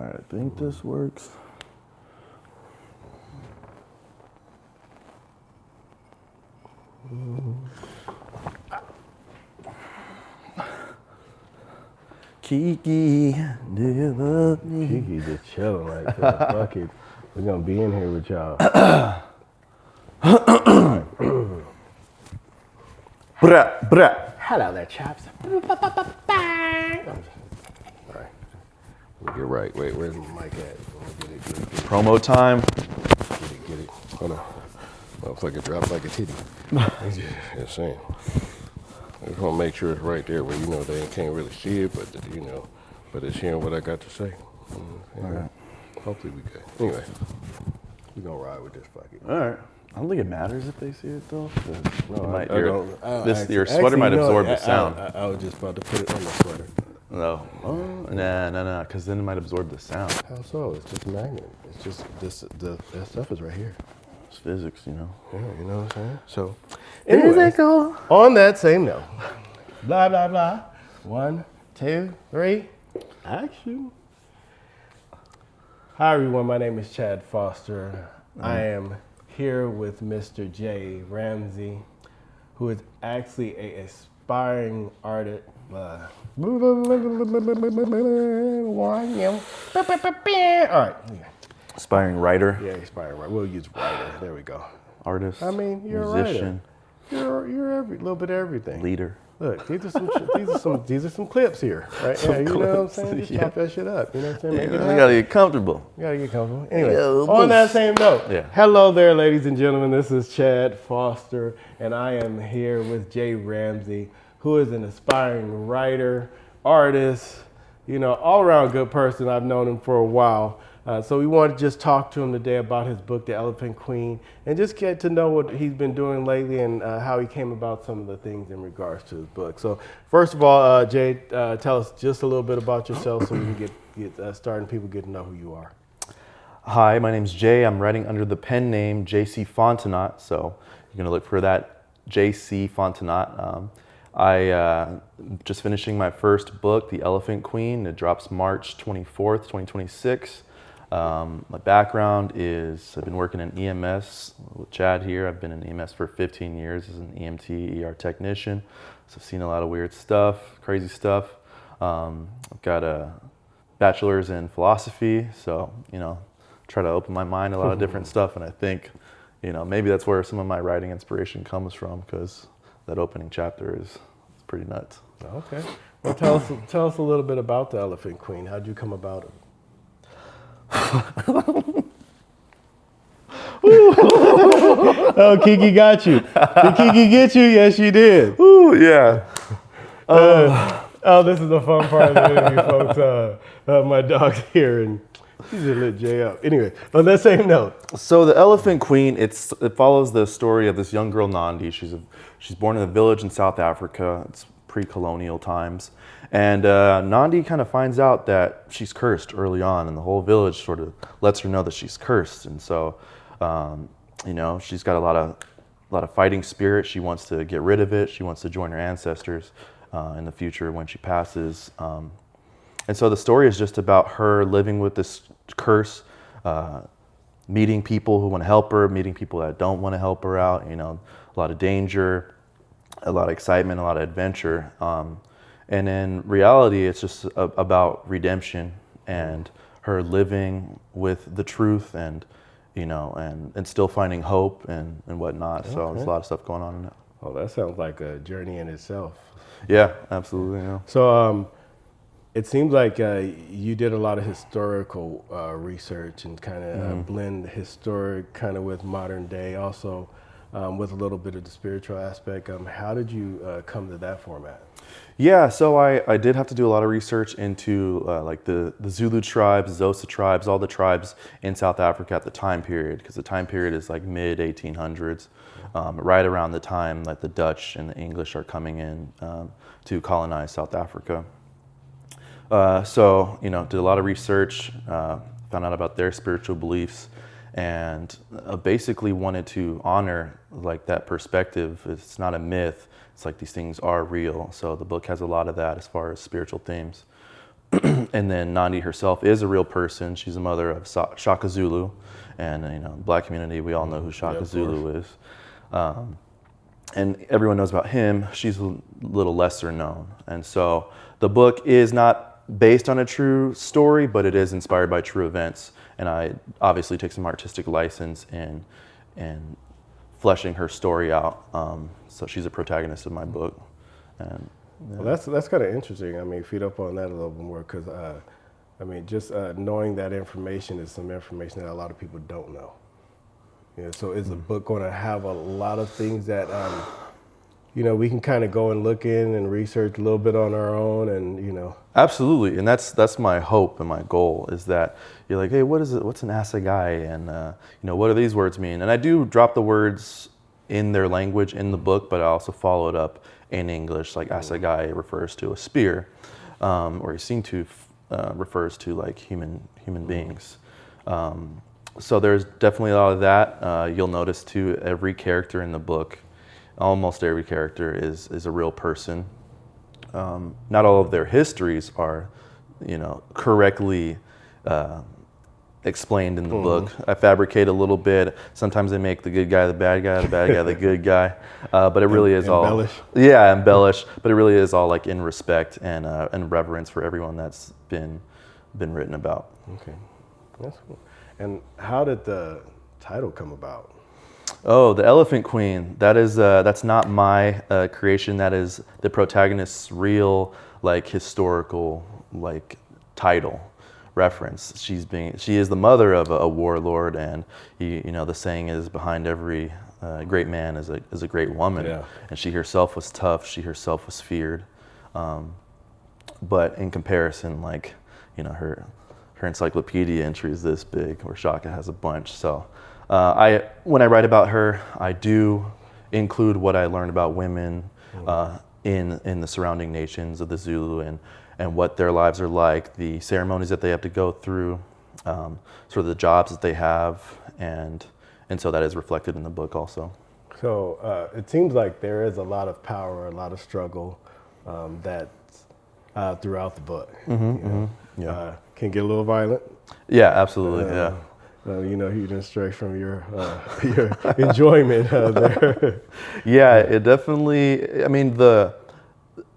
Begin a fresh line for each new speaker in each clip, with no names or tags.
All right, I think this works. Kiki, do you love me?
Kiki just chilling like fuck it. We're gonna be in here with y'all.
Brah.
Hello there, chaps. All right. Let me get right. Wait, where's my mic at? Get it.
Promo time.
Get it. Hold on. Motherfucker dropped like a titty. Just saying. I just want to make sure it's right there where they can't really see it, but it's hearing what I got to say.
All right.
Hopefully we good. Anyway, we're gonna ride with this fucking.
All right. I don't think it matters if they see it though.
No,
your sweater might absorb the sound.
I was just about to put it on the sweater.
No. Oh, nah, because then it might absorb the sound.
How so? It's just a magnet. It's just that stuff is right here.
It's physics,
Yeah, you know what I'm saying? So, anyway,
physical.
On that same note, blah, blah, blah. 1, 2, 3, action. Hi, everyone. My name is Chad Foster. I am here with Mr. Jay Ramsey, who is actually an aspiring artist. All right.
Aspiring writer.
Yeah, aspiring writer. We'll use writer. There we go.
Artist.
I mean, you're
musician,
a writer. You're every little bit of everything.
leader.
Look, these are some clips here, right? Yeah, you know what I'm saying? Just chop that shit up. You know what I'm saying?
You gotta get comfortable.
You gotta get comfortable. Anyway,
Yeah,
on that same note,
Yeah.
Hello there, ladies and gentlemen. This is Chad Foster, and I am here with Jay Ramsey, who is an aspiring writer, artist, all around good person. I've known him for a while. So we wanted to just talk to him today about his book, The Elephant Queen, and just get to know what he's been doing lately and how he came about some of the things in regards to his book. So first of all, Jay, tell us just a little bit about yourself so we can get started and people get to know who you are.
Hi, my name's Jay. I'm writing under the pen name JC Fontenot, so you're gonna look for that JC Fontenot. I just finishing my first book, The Elephant Queen. It drops March 24th, 2026. My background is I've been working in EMS with Chad here. I've been in EMS for 15 years as an EMT, ER technician. So I've seen a lot of weird stuff, crazy stuff. I've got a bachelor's in philosophy, so, try to open my mind to a lot of different stuff. And I think, maybe that's where some of my writing inspiration comes from, because that opening chapter is pretty nuts.
Okay. Well, tell us a little bit about The Elephant Queen. How'd you come about it? Oh, Kiki got you. Did Kiki get you? Yes, she did.
Ooh, yeah.
This is the fun part of the interview, folks. My dog's here, and she just lit Jay up. Anyway, on that same note.
So The Elephant Queen, it follows the story of this young girl, Nandi. She's born in a village in South Africa. It's pre-colonial times. And Nandi kind of finds out that she's cursed early on, and the whole village sort of lets her know that she's cursed. And so, she's got a lot of fighting spirit. She wants to get rid of it. She wants to join her ancestors in the future when she passes. And so the story is just about her living with this curse, meeting people who want to help her, meeting people that don't want to help her out. A lot of danger, a lot of excitement, a lot of adventure. And in reality, it's just about redemption and her living with the truth and, and still finding hope and whatnot. Okay. So there's a lot of stuff going on in it.
Oh, that sounds like a journey in itself.
Yeah, absolutely. Yeah.
So it seems like you did a lot of historical research and kind of blend historic kind of with modern day, also with a little bit of the spiritual aspect. How did you come to that format?
Yeah, so I did have to do a lot of research into like the Zulu tribes, Xhosa tribes, all the tribes in South Africa at the time period, because the time period is like mid 1800s, right around the time that the Dutch and the English are coming in to colonize South Africa. So, did a lot of research, found out about their spiritual beliefs, and basically wanted to honor like that perspective. It's not a myth. It's like these things are real. So the book has a lot of that as far as spiritual themes. And then Nandi herself is a real person. She's the mother of Shaka Zulu, and Black community, we all know who Shaka Zulu is. And everyone knows about him. She's a little lesser known. And so the book is not based on a true story, but it is inspired by true events. And I obviously take some artistic license in fleshing her story out. So she's a protagonist of my book. And
well, that's kind of interesting. I mean, feed up on that a little bit more, because just knowing that information is some information that a lot of people don't know. So is the book going to have a lot of things that we can kind of go and look in and research a little bit on our own, and
Absolutely, and that's my hope and my goal, is that you're like, hey, what's an assegai, and what do these words mean? And I do drop the words in their language in the book, but I also follow it up in English. Like assegai refers to a spear, or sintu refers to like human beings. So there's definitely a lot of that. You'll notice too, every character in the book, almost every character is a real person. Not all of their histories are, correctly explained in the book. I fabricate a little bit. Sometimes they make the good guy the bad guy, the bad guy the good guy. But it really is all
embellish.
Yeah, embellish. But it really is all like in respect and reverence for everyone that's been written about.
Okay, that's cool. And how did the title come about?
Oh, the Elephant Queen. That's not my creation. That is the protagonist's real, like, historical, like, title reference. She is the mother of a warlord, and the saying is, behind every great man is a great woman.
Yeah.
And she herself was tough. She herself was feared. But in comparison, like, her encyclopedia entry is this big, where Shaka has a bunch. So when I write about her, I do include what I learned about women in the surrounding nations of the Zulu, and what their lives are like, the ceremonies that they have to go through, sort of the jobs that they have, and so that is reflected in the book also.
So it seems like there is a lot of power, a lot of struggle that's throughout the book.
Yeah.
Can get a little violent.
Yeah, absolutely. Yeah.
You didn't stray from your enjoyment there.
Yeah, it definitely. I mean,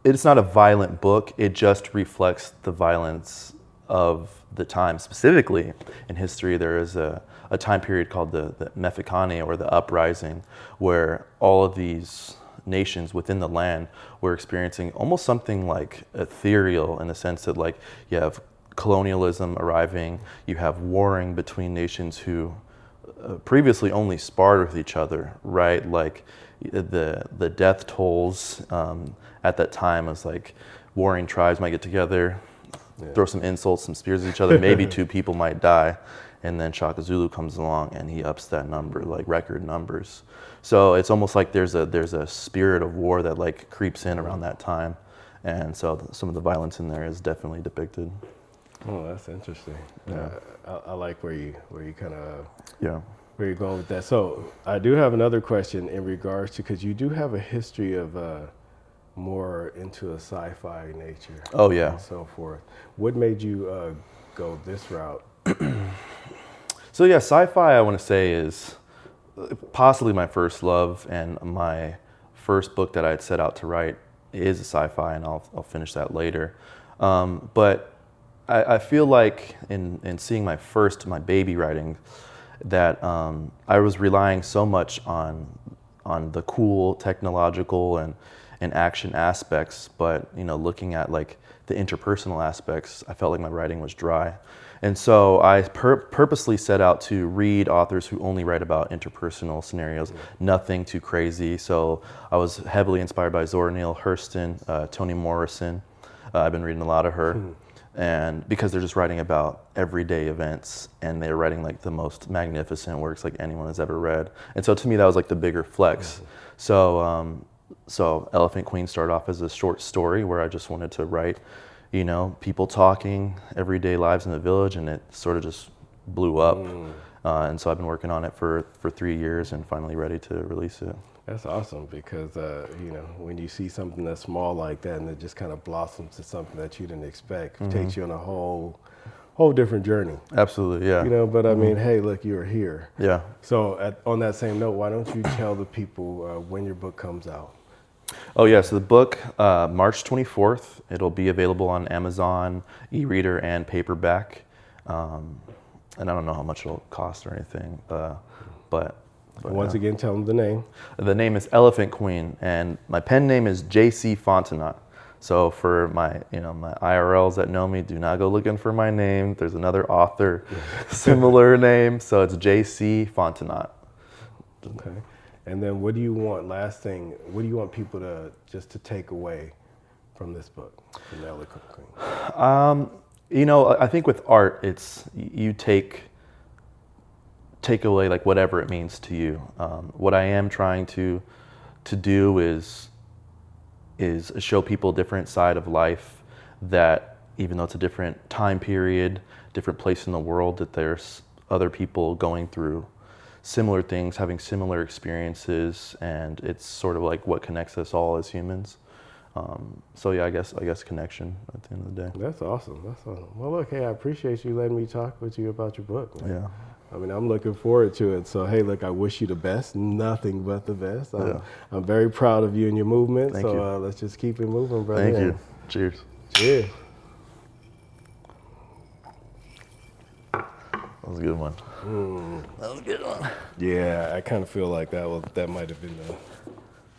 it's not a violent book. It just reflects the violence of the time. Specifically in history, there is a time period called the Mephikani, or the uprising, where all of these nations within the land were experiencing almost something like ethereal, in the sense that, like, you have colonialism arriving, you have warring between nations who previously only sparred with each other, right? Like the death tolls at that time was like warring tribes might get together, throw some insults, some spears at each other, maybe two people might die, and then Shaka Zulu comes along and he ups that number, like record numbers. So it's almost like there's a spirit of war that like creeps in around that time, and so some of the violence in there is definitely depicted.
Oh, that's interesting.
Yeah.
I like where you kind of
where
you're going with that. So I do have another question in regards to, because you do have a history of more into a sci-fi nature.
Oh yeah.
And so forth. What made you go this route?
So yeah, sci-fi, I want to say, is possibly my first love, and my first book that I had set out to write is a sci-fi, and I'll finish that later. But I feel like in seeing my baby writing, that I was relying so much on the cool technological and action aspects, but looking at like the interpersonal aspects, I felt like my writing was dry. And so I purposely set out to read authors who only write about interpersonal scenarios, nothing too crazy. So I was heavily inspired by Zora Neale Hurston, Toni Morrison. I've been reading a lot of her. And because they're just writing about everyday events, and they're writing like the most magnificent works like anyone has ever read. And so to me, that was like the bigger flex. So Elephant Queen started off as a short story where I just wanted to write, people talking, everyday lives in the village, and it sort of just blew up. And so I've been working on it for 3 years and finally ready to release it.
That's awesome because, you know, when you see something that's small like that and it just kind of blossoms to something that you didn't expect, it takes you on a whole different journey.
Absolutely, yeah.
You know, but I mean, hey, look, you're here.
Yeah.
So on that same note, why don't you tell the people when your book comes out?
Oh yeah, so the book, March 24th, it'll be available on Amazon, e-reader, and paperback. And I don't know how much it'll cost or anything, but
Once again, tell them the name.
the name is Elephant Queen, and my pen name is JC Fontenot. So for my, my IRLs that know me, do not go looking for my name. There's another author, similar name, so it's JC Fontenot.
Okay. And then what do you want, last thing, what do you want people to take away from this book, from Elephant Queen?
I think with art, it's you take away like whatever it means to you. What I am trying to do is show people a different side of life, that even though it's a different time period, different place in the world, that there's other people going through similar things, having similar experiences, and it's sort of like what connects us all as humans. So yeah, I guess connection at the end of the day.
That's awesome. That's awesome. Well, look, hey, I appreciate you letting me talk with you about your book, man.
Yeah.
I mean, I'm looking forward to it. So, hey, look, I wish you the best, nothing but the best. I'm very proud of you and your movement.
Thank you.
Let's just keep it moving, brother.
Thank you. Cheers.
Cheers.
That was a good one. That was a good one.
Yeah, I kind of feel like that might have been the